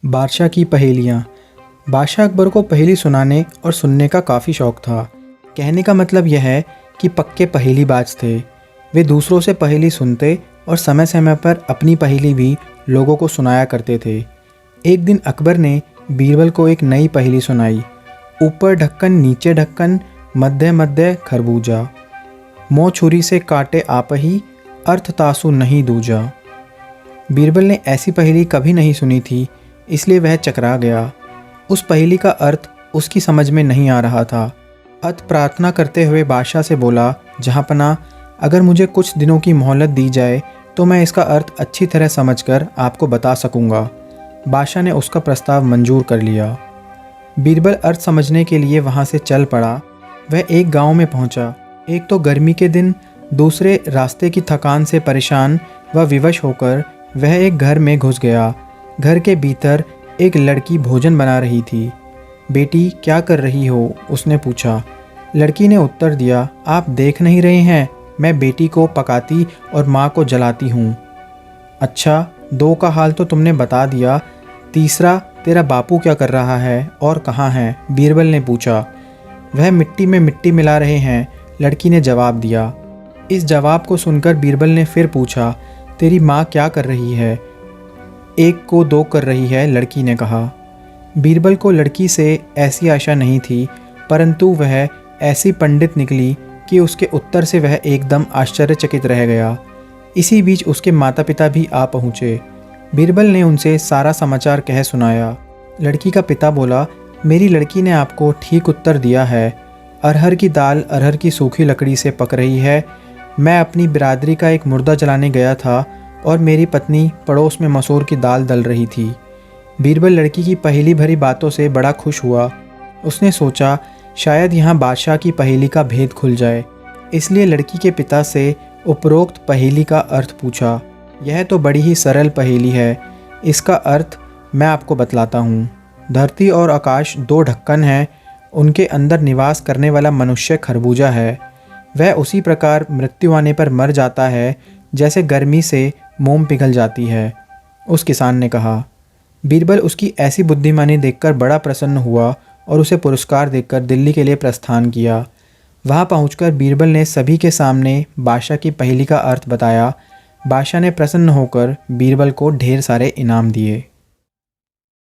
बादशाह की पहेलियाँ। बादशाह अकबर को पहेली सुनाने और सुनने का काफ़ी शौक़ था। कहने का मतलब यह है कि पक्के पहेलीबाज थे। वे दूसरों से पहेली सुनते और समय समय पर अपनी पहेली भी लोगों को सुनाया करते थे। एक दिन अकबर ने बीरबल को एक नई पहेली सुनाई। ऊपर ढक्कन नीचे ढक्कन, मध्य मध्य खरबूजा, मों छुरी से काटे आपही, अर्थ तासु नहीं दूजा। बीरबल ने ऐसी पहेली कभी नहीं सुनी थी, इसलिए वह चकरा गया। उस पहेली का अर्थ उसकी समझ में नहीं आ रहा था। अत प्रार्थना करते हुए बादशाह से बोला, जहाँपनाह, अगर मुझे कुछ दिनों की मोहलत दी जाए तो मैं इसका अर्थ अच्छी तरह समझकर आपको बता सकूँगा। बादशाह ने उसका प्रस्ताव मंजूर कर लिया। बीरबल अर्थ समझने के लिए वहाँ से चल पड़ा। वह एक गांव में पहुँचा। एक तो गर्मी के दिन, दूसरे रास्ते की थकान से परेशान व विवश होकर वह एक घर में घुस गया। घर के भीतर एक लड़की भोजन बना रही थी। बेटी, क्या कर रही हो? उसने पूछा। लड़की ने उत्तर दिया, आप देख नहीं रहे हैं, मैं बेटी को पकाती और माँ को जलाती हूँ। अच्छा, दो का हाल तो तुमने बता दिया, तीसरा तेरा बापू क्या कर रहा है और कहाँ है? बीरबल ने पूछा। वह मिट्टी में मिट्टी मिला रहे हैं, लड़की ने जवाब दिया। इस जवाब को सुनकर बीरबल ने फिर पूछा, तेरी माँ क्या कर रही है? एक को दो कर रही है, लड़की ने कहा। बीरबल को लड़की से ऐसी आशा नहीं थी, परंतु वह ऐसी पंडित निकली कि उसके उत्तर से वह एकदम आश्चर्यचकित रह गया। इसी बीच उसके माता पिता भी आ पहुँचे। बीरबल ने उनसे सारा समाचार कह सुनाया। लड़की का पिता बोला, मेरी लड़की ने आपको ठीक उत्तर दिया है। अरहर की दाल अरहर की सूखी लकड़ी से पक रही है। मैं अपनी बिरादरी का एक मुर्दा जलाने गया था और मेरी पत्नी पड़ोस में मसूर की दाल दल रही थी। बीरबल लड़की की पहेली भरी बातों से बड़ा खुश हुआ। उसने सोचा, शायद यहाँ बादशाह की पहेली का भेद खुल जाए, इसलिए लड़की के पिता से उपरोक्त पहेली का अर्थ पूछा। यह तो बड़ी ही सरल पहेली है, इसका अर्थ मैं आपको बतलाता हूँ। धरती और आकाश दो ढक्कन हैं, उनके अंदर निवास करने वाला मनुष्य खरबूजा है। वह उसी प्रकार मृत्यु आने पर मर जाता है जैसे गर्मी से मोम पिघल जाती है, उस किसान ने कहा। बीरबल उसकी ऐसी बुद्धिमानी देखकर बड़ा प्रसन्न हुआ और उसे पुरस्कार देकर दिल्ली के लिए प्रस्थान किया। वहाँ पहुंचकर बीरबल ने सभी के सामने बादशाह की पहेली का अर्थ बताया। बादशाह ने प्रसन्न होकर बीरबल को ढेर सारे इनाम दिए।